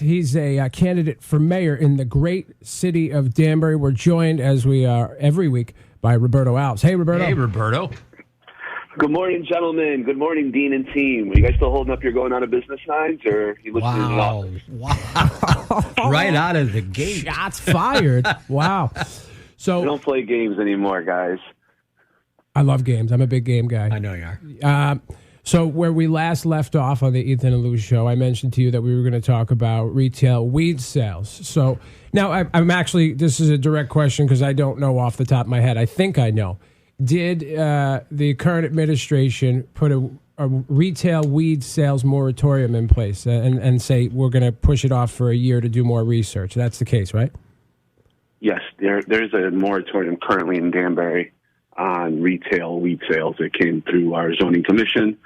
He's a candidate for mayor in the great city of Danbury. We're joined, as we are every week, by Roberto Alves. Hey, Roberto. Hey, Roberto. Good morning, gentlemen. Good morning, Dean and team. Are you guys still holding up your going out of business signs, or are you listening to the office? Wow. Right out of the gate. Shots fired. Wow. So We don't play games anymore, guys. I love games. I'm a big game guy. I know you are. So where we last left off on the Ethan and Lou show, I mentioned to you that we were going to talk about retail weed sales. So now I'm actually, this is a direct question because I don't know off the top of my head. I think I know. Did the current administration put a retail weed sales moratorium in place and say we're going to push it off for a year to do more research? That's the case, right? Yes, there's a moratorium currently in Danbury on retail weed sales. It came through our zoning commission.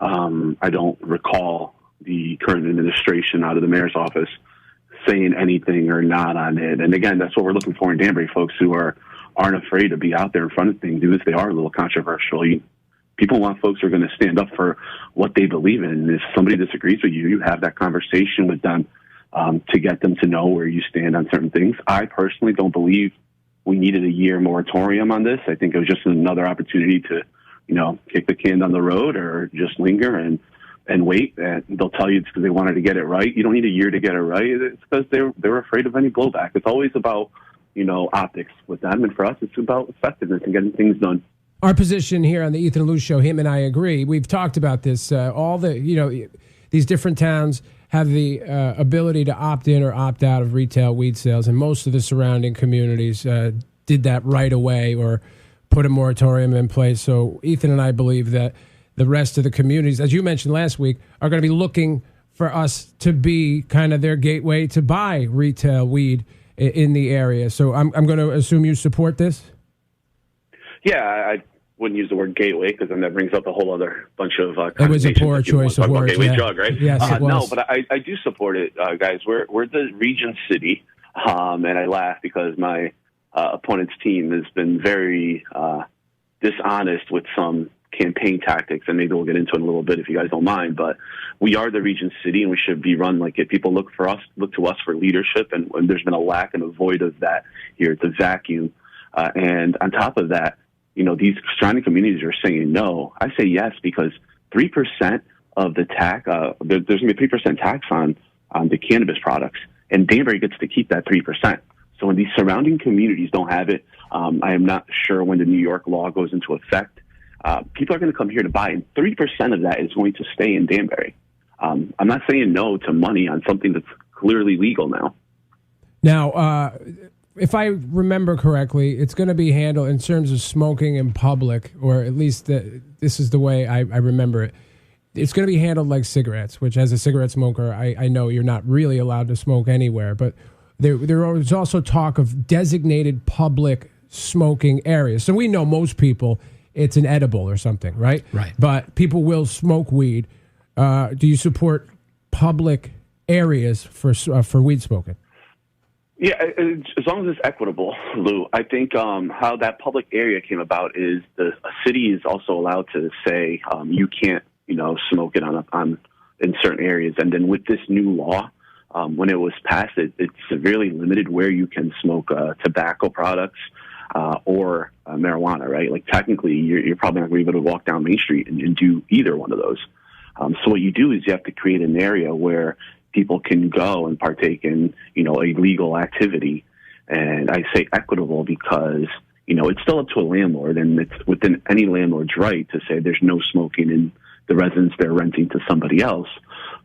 I don't recall the current administration out of the mayor's office saying anything or not on it. And again, that's what we're looking for in Danbury, folks who aren't afraid to be out there in front of things, even if they are a little controversial. People want folks who are going to stand up for what they believe in. And if somebody disagrees with you, you have that conversation with them to get them to know where you stand on certain things. I personally don't believe we needed a year moratorium on this. I think it was just another opportunity to, kick the can down the road or just linger and wait. And they'll tell you it's because they wanted to get it right. You don't need a year to get it right. It's because they're afraid of any blowback. It's always about, optics with them. And for us, it's about effectiveness and getting things done. Our position here on the Ethan and Lou show, him and I agree. We've talked about this. All the, these different towns have the ability to opt in or opt out of retail weed sales, and most of the surrounding communities did that right away or put a moratorium in place. So Ethan and I believe that the rest of the communities, as you mentioned last week, are going to be looking for us to be kind of their gateway to buy retail weed in the area. So I'm going to assume you support this? Yeah, I wouldn't use the word gateway because then that brings up a whole other bunch of it was a poor choice of words. Gateway yeah. drug, right? Yes, it was. No, but I do support it, guys. We're the region city, and I laugh because my opponent's team has been very dishonest with some campaign tactics, and maybe we'll get into it in a little bit if you guys don't mind. But we are the region city, and we should be run like it. People look to us for leadership, and there's been a lack and a void of that here. It's a vacuum, and on top of that, these surrounding communities are saying no. I say yes because 3% of the tax, there's going to be a 3% tax on the cannabis products, and Danbury gets to keep that 3%. So when these surrounding communities don't have it, I am not sure when the New York law goes into effect. People are going to come here to buy, and 3% of that is going to stay in Danbury. I'm not saying no to money on something that's clearly legal now. Now, if I remember correctly, it's going to be handled in terms of smoking in public, or at least this is the way I remember it. It's going to be handled like cigarettes, which as a cigarette smoker, I know you're not really allowed to smoke anywhere. But there was also talk of designated public smoking areas. So we know most people, it's an edible or something, right? Right. But people will smoke weed. Do you support public areas for weed smoking? Yeah, as long as it's equitable, Lou. I think how that public area came about is a city is also allowed to say you can't, smoke it on in certain areas. And then with this new law, when it was passed, it severely limited where you can smoke tobacco products or marijuana. Right? Like technically, you're probably not going to be able to walk down Main Street and do either one of those. So what you do is you have to create an area where people can go and partake in, a legal activity. And I say equitable because, it's still up to a landlord, and it's within any landlord's right to say there's no smoking in the residence they're renting to somebody else.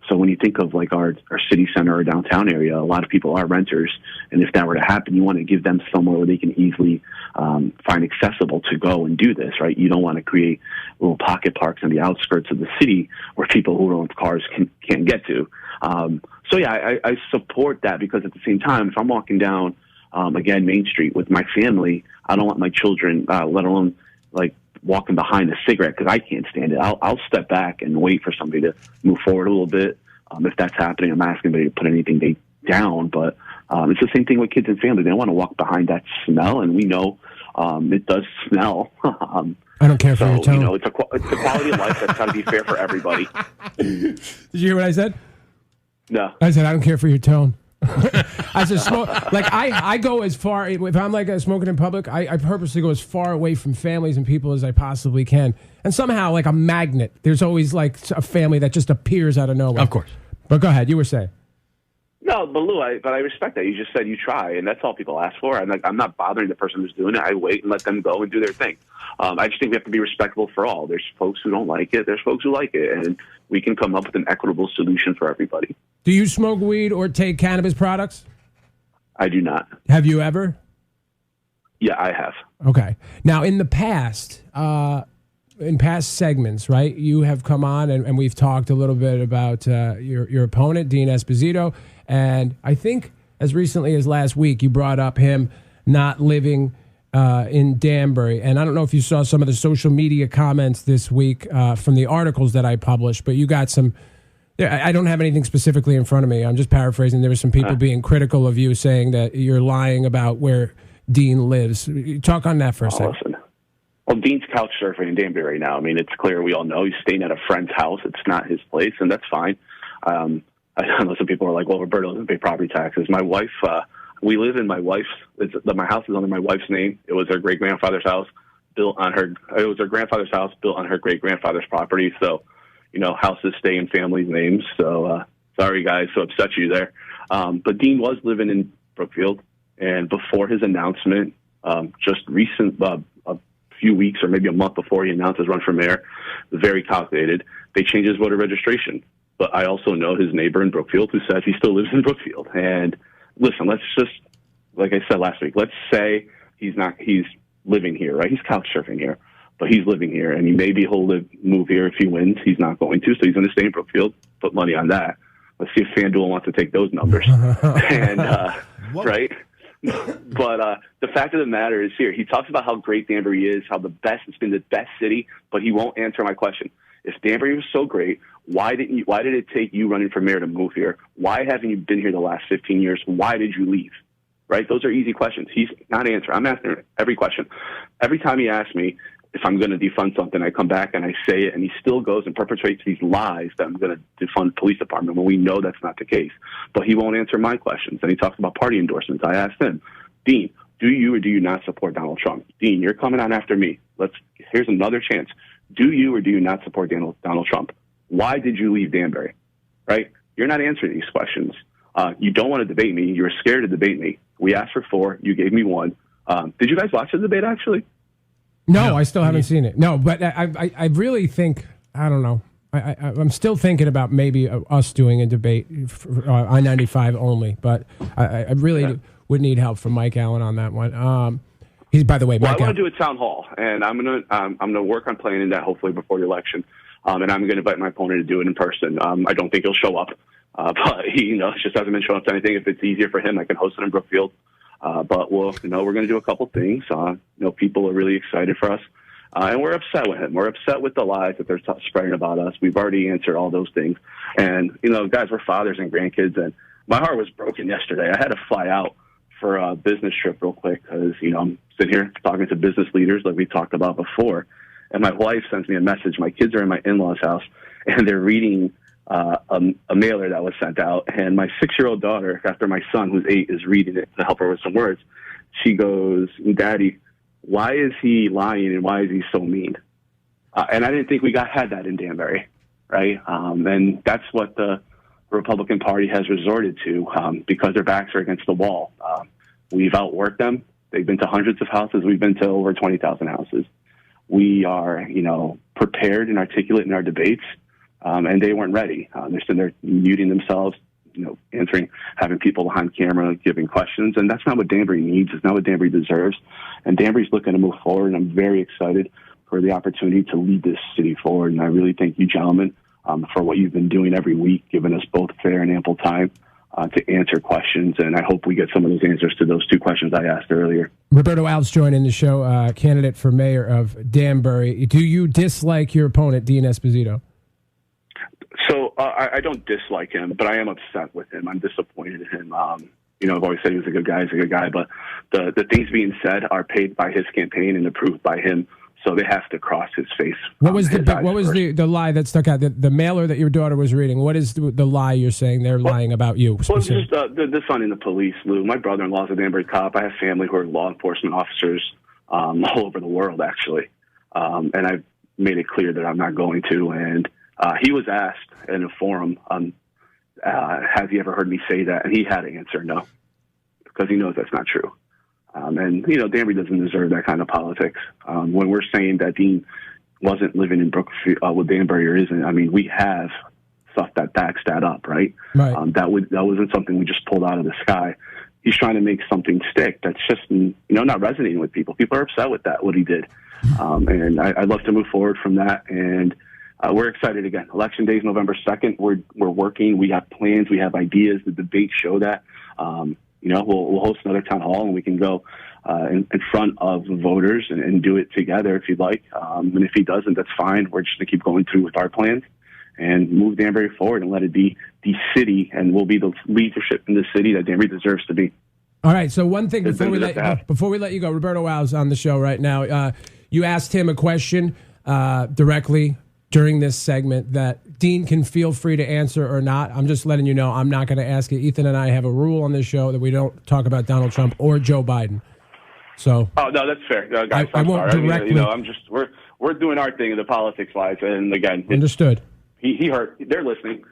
So when you think of like our city center or downtown area, a lot of people are renters. And if that were to happen, you want to give them somewhere where they can easily find accessible to go and do this, right? You don't want to create little pocket parks on the outskirts of the city where people who don't have cars can't get to. So yeah, I support that because at the same time, if I'm walking down, again, Main Street with my family, I don't want my children, let alone like walking behind a cigarette because I can't stand it. I'll step back and wait for somebody to move forward a little bit. If that's happening, I'm not asking anybody to put anything down, but it's the same thing with kids and family. They don't want to walk behind that smell, and we know it does smell. I don't care for your tone. It's a quality of life that's got to be fair for everybody. Did you hear what I said? No. I said, I don't care for your tone. I said, like I go as far, if I'm like smoking in public, I purposely go as far away from families and people as I possibly can. And somehow, like a magnet, there's always like a family that just appears out of nowhere. Of course. But go ahead, you were saying. No, but Lou, I respect that. You just said you try, and that's all people ask for. I'm not bothering the person who's doing it. I wait and let them go and do their thing. I just think we have to be respectful for all. There's folks who don't like it. There's folks who like it, and we can come up with an equitable solution for everybody. Do you smoke weed or take cannabis products? I do not. Have you ever? Yeah, I have. Okay. Now, in the past, in past segments, right, you have come on and we've talked a little bit about your opponent, Dean Esposito. And I think as recently as last week, you brought up him not living in Danbury. And I don't know if you saw some of the social media comments this week from the articles that I published, but you got some. I don't have anything specifically in front of me. I'm just paraphrasing. There were some people being critical of you, saying that you're lying about where Dean lives. Talk on that for a second. Listen. Well, Dean's couch surfing in Danbury right now. I mean, it's clear. We all know he's staying at a friend's house. It's not his place, and that's fine. I know some people are like, well, Roberto doesn't pay property taxes. My wife, we live in my wife's, my house is under my wife's name. It was her great-grandfather's house built on her, it was her grandfather's house built on her great-grandfather's property. So, you know, houses stay in families' names. So, sorry, guys, to upset you there. But Dean was living in Brookfield, and before his announcement, just recent, a few weeks or maybe a month before he announced his run for mayor, very calculated, they changed his voter registration. But I also know his neighbor in Brookfield who says he still lives in Brookfield. And listen, let's just, like I said last week, let's say he's living here, right? He's couch surfing here, but he's living here, and maybe he'll move here if he wins. He's not going to, so he's going to stay in Brookfield. Put money on that. Let's see if FanDuel wants to take those numbers. And right. But the fact of the matter is here. He talks about how great Danbury is, how it's been the best city, but he won't answer my question. If Danbury was so great, why did it take you running for mayor to move here? Why haven't you been here the last 15 years? Why did you leave? Right? Those are easy questions. He's not answering. I'm asking every question. Every time he asks me if I'm going to defund something, I come back and I say it, and he still goes and perpetrates these lies that I'm going to defund the police department when we know that's not the case. But he won't answer my questions. And he talks about party endorsements. I asked him, Dean, do you or do you not support Donald Trump? Dean, you're coming on after me. Here's another chance. Do you or do you not support Donald Trump? Why did you leave Danbury? Right? You're not answering these questions. You don't want to debate me. You're scared to debate me. We asked for 4. You gave me 1. Did you guys watch the debate, actually? No, I still haven't seen it. No, but I really think, I don't know. I'm still thinking about maybe us doing a debate for I-95 only, but I really would need help from Mike Allen on that one. He's, by the way, Mike I want to do a town hall, and I'm gonna work on planning that hopefully before the election, and I'm gonna invite my opponent to do it in person. I don't think he'll show up, but he just hasn't been showing up to anything. If it's easier for him, I can host it in Brookfield. But we're going to do a couple things. People are really excited for us, and we're upset with him. We're upset with the lies that they're spreading about us. We've already answered all those things, and guys, we're fathers and grandkids, and my heart was broken yesterday. I had to fly out for a business trip real quick because I'm sitting here talking to business leaders like we talked about before, and my wife sends me a message. My kids are in my in-laws' house, and they're reading a mailer that was sent out, and my 6-year-old daughter, after my son, who's 8, is reading it to help her with some words. She goes, Daddy, why is he lying and why is he so mean? And I didn't think we had that in Danbury, right? And that's what the Republican Party has resorted to because their backs are against the wall. We've outworked them. They've been to hundreds of houses. We've been to over 20,000 houses. We are, prepared and articulate in our debates. And they weren't ready. They're sitting there muting themselves, answering, having people behind camera giving questions. And that's not what Danbury needs. It's not what Danbury deserves. And Danbury's looking to move forward. And I'm very excited for the opportunity to lead this city forward. And I really thank you, gentlemen, for what you've been doing every week, giving us both fair and ample time to answer questions. And I hope we get some of those answers to those 2 questions I asked earlier. Roberto Alves joining the show, candidate for mayor of Danbury. Do you dislike your opponent, Dean Esposito? So I don't dislike him, but I am upset with him. I'm disappointed in him. I've always said he was a good guy. He's a good guy, but the things being said are paid by his campaign and approved by him. So they have to cross his face. What was the lie that stuck out? The mailer that your daughter was reading. What is the lie you're saying they're lying about you? Well, it's just the son in the police, Lou. My brother-in-law is a Danbury cop. I have family who are law enforcement officers all over the world, actually. And I've made it clear that I'm not going to. And he was asked in a forum, has he ever heard me say that? And he had to answer no, because he knows that's not true. And, Danbury doesn't deserve that kind of politics. When we're saying that Dean wasn't living in Brookfield with Danbury or isn't, I mean, we have stuff that backs that up, right? That wasn't something we just pulled out of the sky. He's trying to make something stick that's just, not resonating with people. People are upset with that, what he did. And I'd love to move forward from that. And we're excited again. Election Day is November 2nd. We're working. We have plans. We have ideas. The debates show that. We'll host another town hall, and we can go in front of the voters and do it together if you'd like. And if he doesn't, that's fine. We're just going to keep going through with our plans and move Danbury forward and let it be the city, and we'll be the leadership in the city that Danbury deserves to be. All right. So one thing before we let you go, Roberto Alves on the show right now. You asked him a question directly during this segment that Dean can feel free to answer or not. I'm just letting you know I'm not going to ask it. Ethan and I have a rule on this show that we don't talk about Donald Trump or Joe Biden. So. Oh no, that's fair, guys. I won't sorry. directly. I'm just we're doing our thing in the politics wise, and again, understood. He heard. They're listening.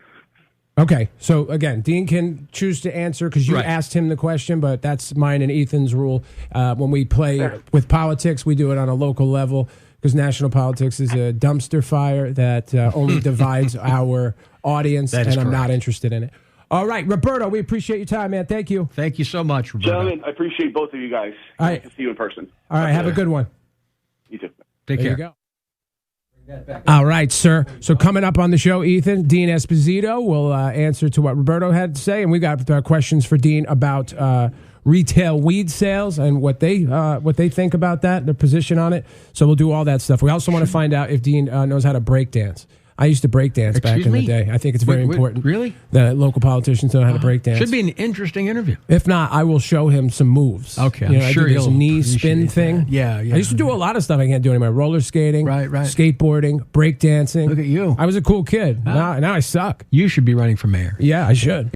Okay, so again, Dean can choose to answer because you asked him the question, but that's mine and Ethan's rule. When we play with politics, we do it on a local level because national politics is a dumpster fire that only divides our audience, and I'm not interested in it. All right, Roberto, we appreciate your time, man. Thank you. Thank you so much, Roberto. Gentlemen, I appreciate both of you guys. All right. Nice to see you in person. All right, have a good one. You too. Take care. You go. All right, sir. So coming up on the show, Ethan, Dean Esposito will answer to what Roberto had to say, and we got questions for Dean about retail weed sales and what they think about that, their position on it. So we'll do all that stuff. We also want to find out if Dean knows how to break dance. I used to break dance back in the day. I think it's very important. Really? That local politicians know how to break dance. Should be an interesting interview. If not, I will show him some moves. Okay, I'm sure I do this knee spin thing. That. Yeah. I used to do a lot of stuff I can't do anymore. Roller skating, skateboarding, break dancing. Look at you. I was a cool kid. Now I suck. You should be running for mayor. Yeah, I should.